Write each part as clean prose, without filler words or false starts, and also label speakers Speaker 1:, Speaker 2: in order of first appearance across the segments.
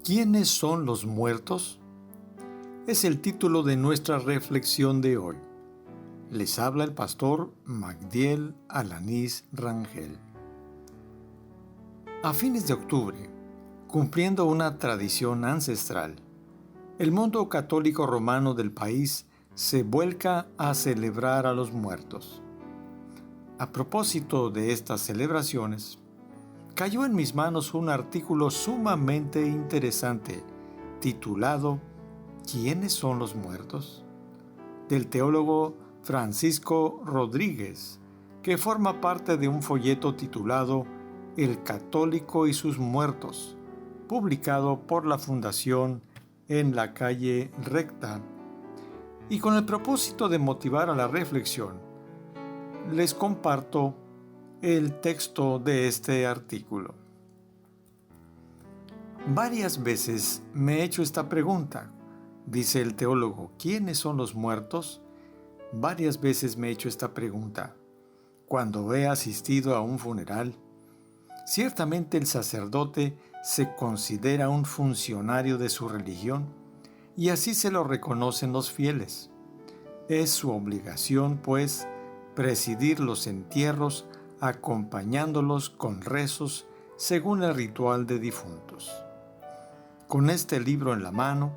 Speaker 1: ¿Quiénes son los muertos? Es el título de nuestra reflexión de hoy. Les habla el pastor Magdiel Alanís Rangel. A fines de octubre, cumpliendo una tradición ancestral, el mundo católico romano del país se vuelca a celebrar a los muertos. A propósito de estas celebraciones, cayó en mis manos un artículo sumamente interesante titulado ¿Quiénes son los muertos?, del teólogo Francisco Rodríguez, que forma parte de un folleto titulado El católico y sus muertos, publicado por la Fundación En la Calle Recta. Y con el propósito de motivar a la reflexión, les comparto el texto de este artículo. Varias veces me he hecho esta pregunta, dice el teólogo, ¿quiénes son los muertos? Varias veces me he hecho esta pregunta cuando he asistido a un funeral. Ciertamente el sacerdote se considera un funcionario de su religión y así se lo reconocen los fieles. Es su obligación, pues, presidir los entierros acompañándolos con rezos según el ritual de difuntos. Con este libro en la mano,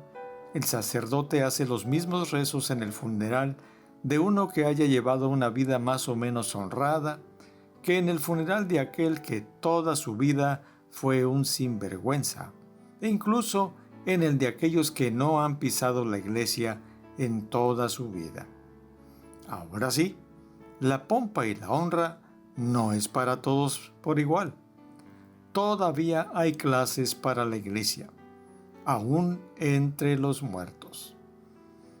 Speaker 1: el sacerdote hace los mismos rezos en el funeral de uno que haya llevado una vida más o menos honrada que en el funeral de aquel que toda su vida fue un sinvergüenza, e incluso en el de aquellos que no han pisado la iglesia en toda su vida. Ahora sí, la pompa y la honra no es para todos por igual. Todavía hay clases para la iglesia, aún entre los muertos.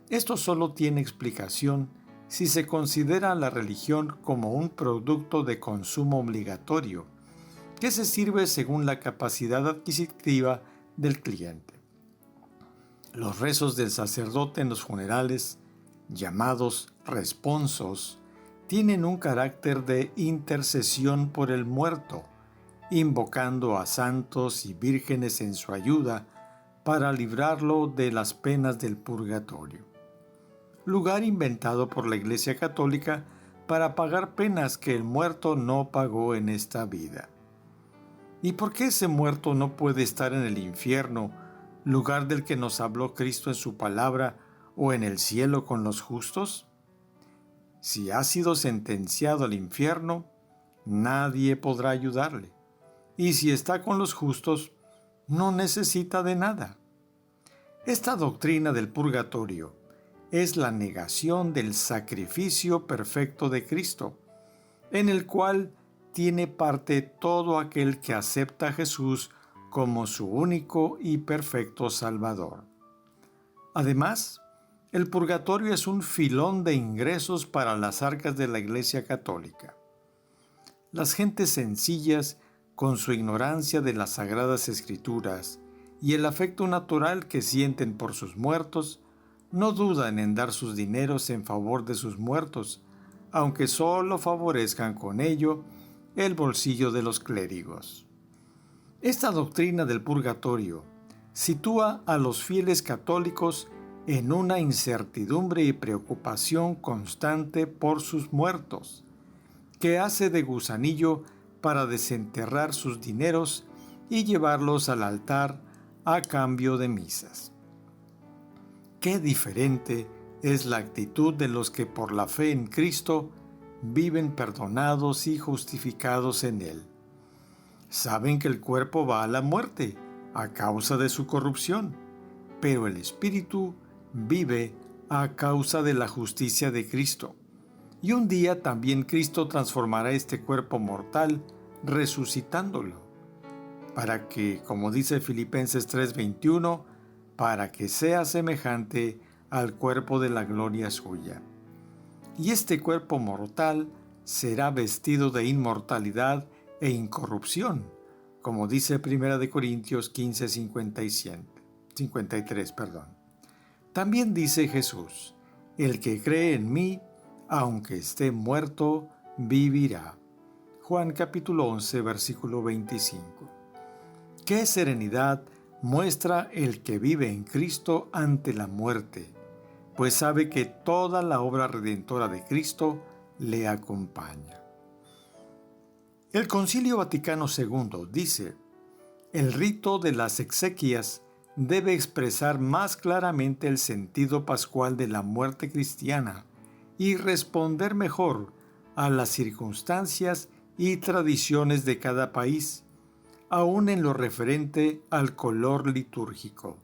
Speaker 1: Esto solo tiene explicación si se considera la religión como un producto de consumo obligatorio, que se sirve según la capacidad adquisitiva del cliente. Los rezos del sacerdote en los funerales, llamados responsos, tienen un carácter de intercesión por el muerto, invocando a santos y vírgenes en su ayuda para librarlo de las penas del purgatorio. Lugar inventado por la Iglesia Católica para pagar penas que el muerto no pagó en esta vida. ¿Y por qué ese muerto no puede estar en el infierno, lugar del que nos habló Cristo en su palabra, o en el cielo con los justos? Si ha sido sentenciado al infierno, nadie podrá ayudarle. Y si está con los justos, no necesita de nada. Esta doctrina del purgatorio es la negación del sacrificio perfecto de Cristo, en el cual tiene parte todo aquel que acepta a Jesús como su único y perfecto Salvador. Además, el purgatorio es un filón de ingresos para las arcas de la Iglesia Católica. Las gentes sencillas, con su ignorancia de las Sagradas Escrituras y el afecto natural que sienten por sus muertos, no dudan en dar sus dineros en favor de sus muertos, aunque solo favorezcan con ello el bolsillo de los clérigos. Esta doctrina del purgatorio sitúa a los fieles católicos en una incertidumbre y preocupación constante por sus muertos, que hace de gusanillo para desenterrar sus dineros y llevarlos al altar a cambio de misas. Qué diferente es la actitud de los que por la fe en Cristo viven perdonados y justificados en Él. Saben que el cuerpo va a la muerte a causa de su corrupción, pero el espíritu vive a causa de la justicia de Cristo. Y un día también Cristo transformará este cuerpo mortal resucitándolo, para que, como dice Filipenses 3:21, para que sea semejante al cuerpo de la gloria suya. Y este cuerpo mortal será vestido de inmortalidad e incorrupción, como dice 1 Corintios 15:53. También dice Jesús, el que cree en mí, aunque esté muerto, vivirá. Juan capítulo 11, versículo 25. Qué serenidad muestra el que vive en Cristo ante la muerte, pues sabe que toda la obra redentora de Cristo le acompaña. El Concilio Vaticano II dice: el rito de las exequias debe expresar más claramente el sentido pascual de la muerte cristiana y responder mejor a las circunstancias y tradiciones de cada país, aún en lo referente al color litúrgico.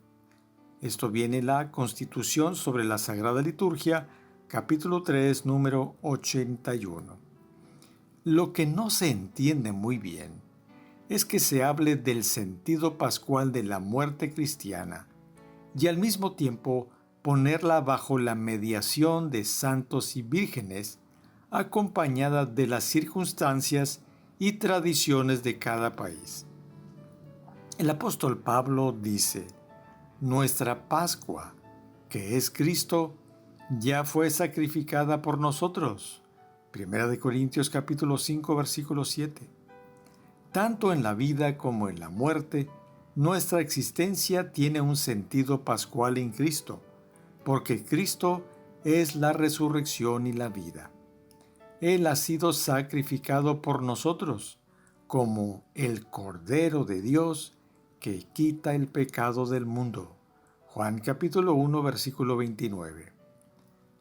Speaker 1: Esto viene en la Constitución sobre la Sagrada Liturgia, capítulo 3, número 81. Lo que no se entiende muy bien es que se hable del sentido pascual de la muerte cristiana y al mismo tiempo ponerla bajo la mediación de santos y vírgenes, acompañada de las circunstancias y tradiciones de cada país. El apóstol Pablo dice: nuestra Pascua, que es Cristo, ya fue sacrificada por nosotros. 1 Corintios capítulo 5, versículo 7. Tanto en la vida como en la muerte, nuestra existencia tiene un sentido pascual en Cristo, porque Cristo es la resurrección y la vida. Él ha sido sacrificado por nosotros, como el Cordero de Dios que quita el pecado del mundo. Juan capítulo 1, versículo 29.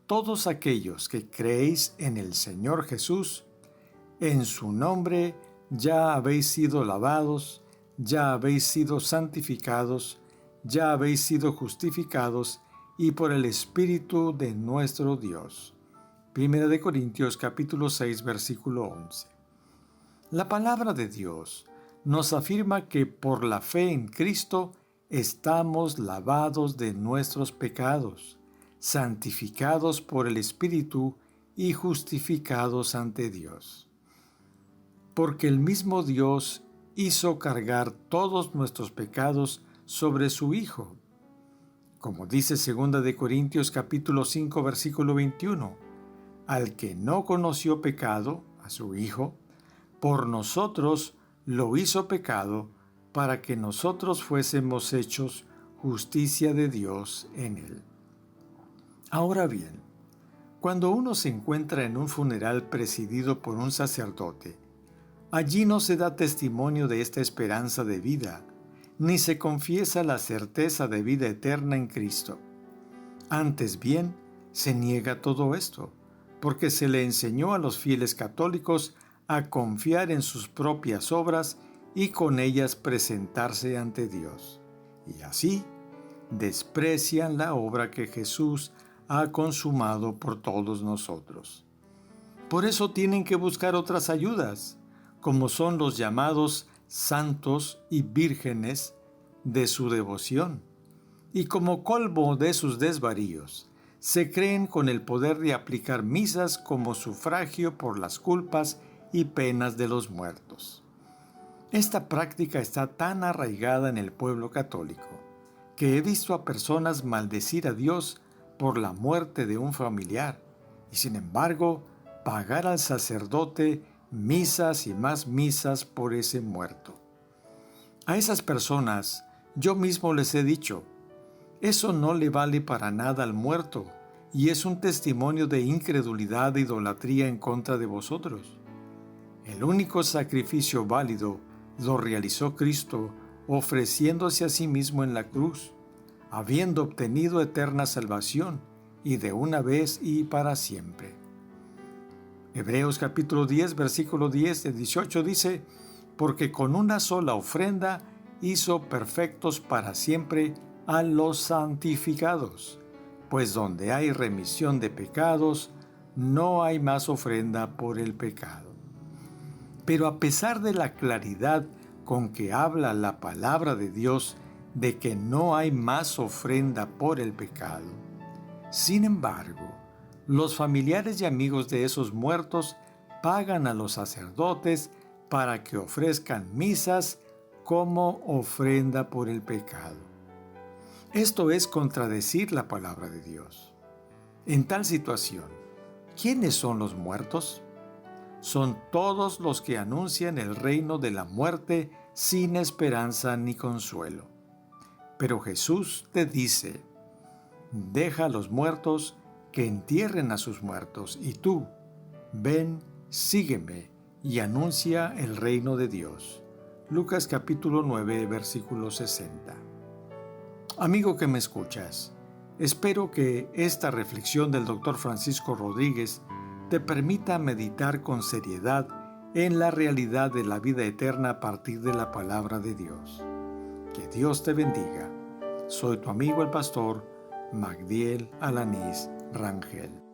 Speaker 1: Todos aquellos que creéis en el Señor Jesús, en su nombre ya habéis sido lavados, ya habéis sido santificados, ya habéis sido justificados, y por el Espíritu de nuestro Dios. 1 Corintios capítulo 6, versículo 11. La palabra de Dios nos afirma que por la fe en Cristo estamos lavados de nuestros pecados, santificados por el Espíritu y justificados ante Dios. Porque el mismo Dios hizo cargar todos nuestros pecados sobre su Hijo. Como dice 2 Corintios capítulo 5, versículo 21, al que no conoció pecado, a su Hijo, por nosotros lo hizo pecado, para que nosotros fuésemos hechos justicia de Dios en él. Ahora bien, cuando uno se encuentra en un funeral presidido por un sacerdote, allí no se da testimonio de esta esperanza de vida, ni se confiesa la certeza de vida eterna en Cristo. Antes bien, se niega todo esto, porque se le enseñó a los fieles católicos a confiar en sus propias obras y con ellas presentarse ante Dios. Y así, desprecian la obra que Jesús ha consumado por todos nosotros. Por eso tienen que buscar otras ayudas, como son los llamados santos y vírgenes de su devoción, y como colmo de sus desvaríos, se creen con el poder de aplicar misas como sufragio por las culpas y penas de los muertos. Esta práctica está tan arraigada en el pueblo católico que he visto a personas maldecir a Dios por la muerte de un familiar y sin embargo pagar al sacerdote misas y más misas por ese muerto. A esas personas yo mismo les he dicho: eso no le vale para nada al muerto y es un testimonio de incredulidad e idolatría en contra de vosotros. El único sacrificio válido lo realizó Cristo, ofreciéndose a sí mismo en la cruz, habiendo obtenido eterna salvación, y de una vez y para siempre. Hebreos capítulo 10, versículo 10 de 18 dice: porque con una sola ofrenda hizo perfectos para siempre a los santificados, pues donde hay remisión de pecados, no hay más ofrenda por el pecado. Pero a pesar de la claridad con que habla la palabra de Dios de que no hay más ofrenda por el pecado, sin embargo, los familiares y amigos de esos muertos pagan a los sacerdotes para que ofrezcan misas como ofrenda por el pecado. Esto es contradecir la palabra de Dios. En tal situación, ¿quiénes son los muertos? Son todos los que anuncian el reino de la muerte sin esperanza ni consuelo. Pero Jesús te dice, deja a los muertos que entierren a sus muertos, y tú, ven, sígueme y anuncia el reino de Dios. Lucas capítulo 9, versículo 60. Amigo que me escuchas, espero que esta reflexión del Dr. Francisco Rodríguez te permita meditar con seriedad en la realidad de la vida eterna a partir de la palabra de Dios. Que Dios te bendiga. Soy tu amigo el pastor Magdiel Alanís Rangel.